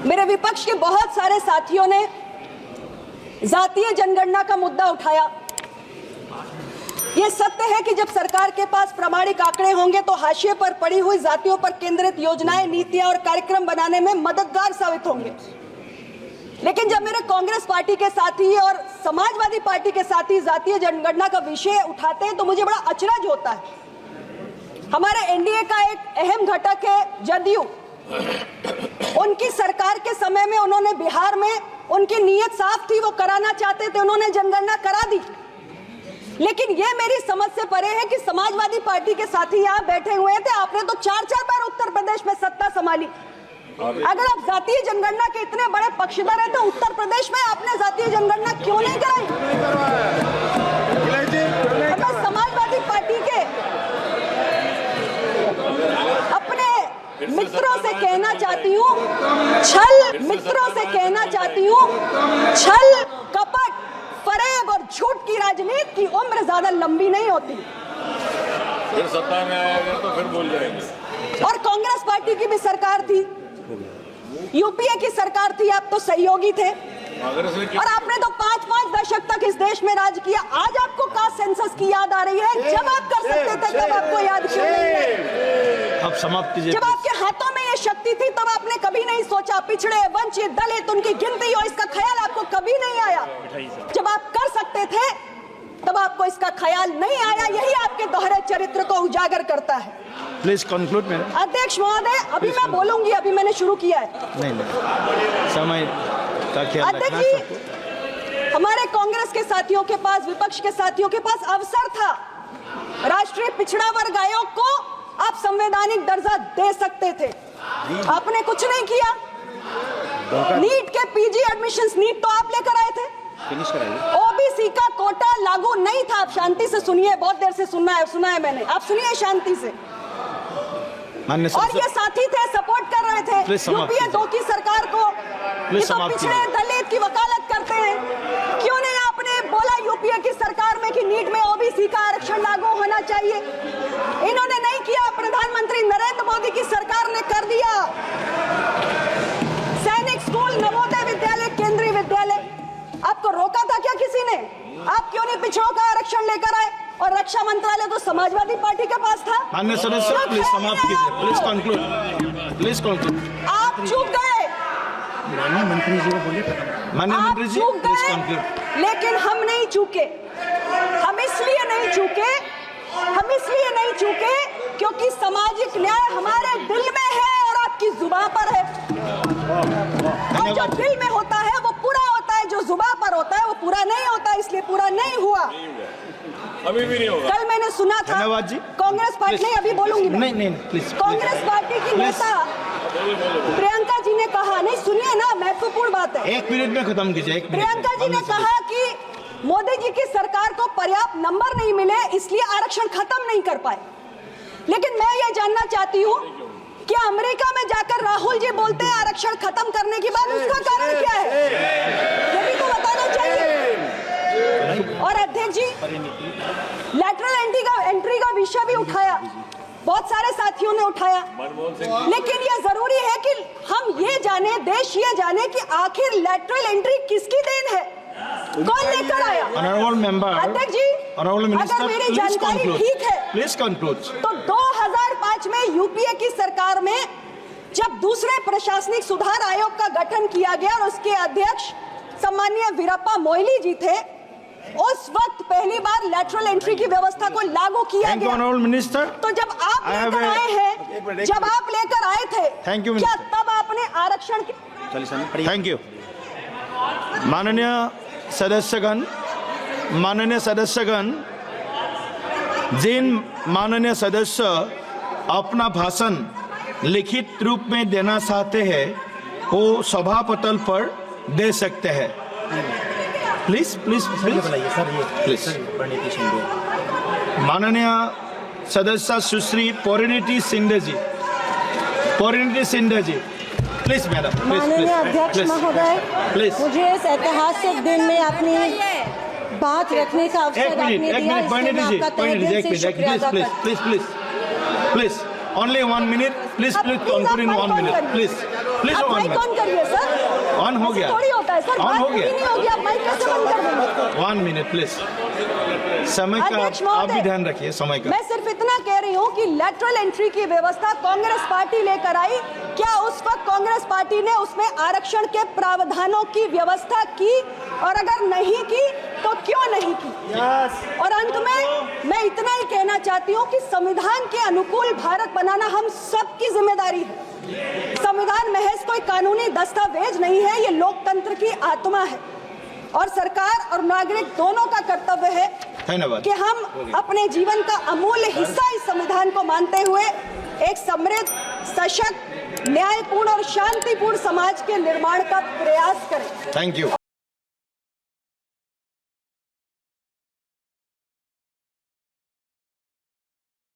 मेरे विपक्ष के बहुत सारे साथियों ने जातीय जनगणना का मुद्दा उठाया। यह सत्य है कि जब सरकार के पास प्रामाणिक आंकड़े होंगे तो हाशिए पर पड़ी हुई जातियों पर केंद्रित योजनाएं, नीतियां और कार्यक्रम बनाने में मददगार साबित होंगे। लेकिन जब मेरे कांग्रेस पार्टी के साथी और समाजवादी पार्टी के साथी जातीय जनगणना का विषय उठाते हैं तो मुझे बड़ा अचरज होता है। हमारे एनडीए का एक अहम घटक है जदयू। उनकी सरकार के समय में उन्होंने बिहार में, उनकी नीयत साफ थी, वो कराना चाहते थे, उन्होंने जनगणना करा दी। लेकिन ये मेरी समझ से परे है कि समाजवादी पार्टी के साथी यहाँ बैठे हुए थे, आपने तो 4-4 बार उत्तर प्रदेश में सत्ता संभाली। अगर आप जातीय जनगणना के इतने बड़े पक्षधर हैं तो उत्तर प्रदेश में आपने जातीय जनगणना क्यों नहीं कराई? मैं समाजवादी पार्टी के अपने मित्रों से कहना चाहती हूँ, छल, कपट, फरेब और झूठ की राजनीति की उम्र ज्यादा लंबी नहीं होती। फिर सत्ता में आएगा तो फिर बोल जाएंगे। और कांग्रेस पार्टी की भी सरकार थी, यूपीए की सरकार थी, आप तो सहयोगी थे और आपने तो 5-5 दशक तक इस देश में राज किया। आज आपको कास्ट सेंसस की याद आ रही है? जब आप कर सकते थे तब आपको याद क्यों नहीं है? अब समाप्त कीजिए। जब आपके हाथों में ये शक्ति थी तब आपने कभी नहीं सोचा पिछड़े, वंचित, दलित, उनकी गिनती हो, इसका ख्याल आपको कभी नहीं आया। जब आप कर सकते थे तब आपको इसका ख्याल नहीं आया। यही आपके दोहरे चरित्र को उजागर करता है। प्लीज कंक्लूड मेरे अध्यक्ष महोदय, अभी मैं बोलूंगी, अभी मैंने शुरू किया है। नहीं, समय का ख्याल रखना सबको। हमारे कांग्रेस के साथियों के पास, विपक्ष के साथियों के पास अवसर था। राष्ट्रीय पिछड़ा वर्ग आयोग को आप संवैधानिक दर्जा दे सकते थे, आपने कुछ नहीं किया। नीट के पीजी एडमिशंस, नीट तो आप लेकर आए थे। ओबीसी का कोटा लागू नहीं था। आप शांति से सुनिए, बहुत देर से सुना है मैंने, आप सुनिए शांति से। और ये साथी थे, सपोर्ट कर रहे थे यूपीए 2 की सरकार को, तो पिछड़े दलित की वकालत करते हैं। क्यों नहीं आपने बोला यूपीए की सरकार में कि नीट में ओबीसी का आरक्षण लागू होना चाहिए? इन्होंने नहीं किया। प्रधानमंत्री नरेंद्र मोदी की सरकार ने कर दिया। सैनिक स्कूल, नवोदय विद्यालय, केंद्रीय विद्यालय, आपको रोका था क्या किसी ने? आप क्यों नहीं पिछड़ों का आरक्षण लेकर आए? और रक्षा मंत्रालय तो समाजवादी पार्टी के पास था। माननीय सदस्य, प्लीज समाप्त कीजिए। Please conclude. आप चूक गए। माननीय मंत्री जी को बोलिए। माननीय मंत्री जी, प्लीज कंक्लूड। लेकिन हम नहीं चूके। हम इसलिए नहीं चूके क्योंकि सामाजिक न्याय हमारे दिल में है और आपकी जुबान पर है। और जो दिल में होता है वो पूरा होता है, जो जुबान पर होता है वो पूरा नहीं होता, इसलिए पूरा नहीं हुआ। अभी भी नहीं होगा। कल मैंने सुना था कांग्रेस पार्टी, नहीं अभी बोलूंगी मैं। नहीं प्लीज। कांग्रेस पार्टी की नेता प्रियंका जी ने कहा, नहीं सुनिए ना, महत्वपूर्ण बात है, 1 मिनट में खत्म कीजिए। प्रियंका जी ने कहा कि मोदी जी की सरकार को पर्याप्त नंबर नहीं मिले इसलिए आरक्षण खत्म नहीं कर पाए। लेकिन मैं ये जानना चाहती हूँ कि अमेरिका में जाकर राहुल जी बोलते हैं आरक्षण खत्म करने के बाद, उसका कारण क्या है? ये भी तो बताना चाहिए। और अध्यक्ष जी, लैटरल एंट्री का विषय भी उठाया, बहुत सारे साथियों ने उठाया। लेकिन ये जरूरी है कि हम ये जाने, देश ये जाने कि आखिर लैटरल एंट्री किसकी देन है, कौन लेकर आया? ऑनरेबल मेंबर, अध्यक्ष जी, अगर मेरी जानकारी ठीक है, प्लीज कंक्लूड। तो 2005 में यूपीए की सरकार में जब दूसरे प्रशासनिक सुधार आयोग का गठन किया गया और उसके अध्यक्ष सम्माननीय वीरप्पा मोइली जी थे, उस वक्त पहली बार लैटरल एंट्री की व्यवस्था को लागू किया गया। मिनिस्टर, तो जब आप लेकर आए हैं, जब आप लेकर आए थे, क्या तब आपने आरक्षण? Thank you. माननीय सदस्यगण, जिन माननीय सदस्य अपना भाषण लिखित रूप में देना चाहते हैं वो सभा पटल पर दे सकते हैं। प्लीज। माननीय सदस्य सुश्री परिणीति शिंदे जी, प्लीज मैडम। माननीय अध्यक्ष महोदय, प्लीज। मुझे इस ऐतिहासिक दिन में अपनी बात रखने का अवसर आपने दिया, इसलिए मैं आपका तहे दिल से शुक्रिया अदा करती हूं। Please, only 1 minute, please conclude in 1 minute, please. Please आप माइक ऑन करिए सर। ऑन हो ऐसे गया। थोड़ी होता है सर, ऑन बात हो पूरी गया। नहीं होगी, आप माइक कैसे बंद कर देंगे? 1 मिनट प्लीज, समय का अध्यक्ष आप महोदय, भी ध्यान रखिए समय का। मैं सिर्फ इतना कह रही हूँ कि लेटरल एंट्री की व्यवस्था कांग्रेस पार्टी लेकर आई। क्या उस वक्त कांग्रेस पार्टी ने उसमें आरक्षण के प्रावधानों की व्यवस्था की, और अगर नहीं की तो क्यों नहीं की? और अंत में मैं इतना ही कहना चाहती हूँ कि संविधान के अनुकूल भारत बनाना हम सबकी जिम्मेदारी है। संविधान महज कोई कानूनी दस्तावेज नहीं है, ये लोकतंत्र की आत्मा है, और सरकार और नागरिक दोनों का कर्तव्य है धन्यवाद कि हम अपने जीवन का अमूल्य हिस्सा इस संविधान को मानते हुए एक समृद्ध, सशक्त, न्यायपूर्ण और शांतिपूर्ण समाज के निर्माण का प्रयास करें। Thank you.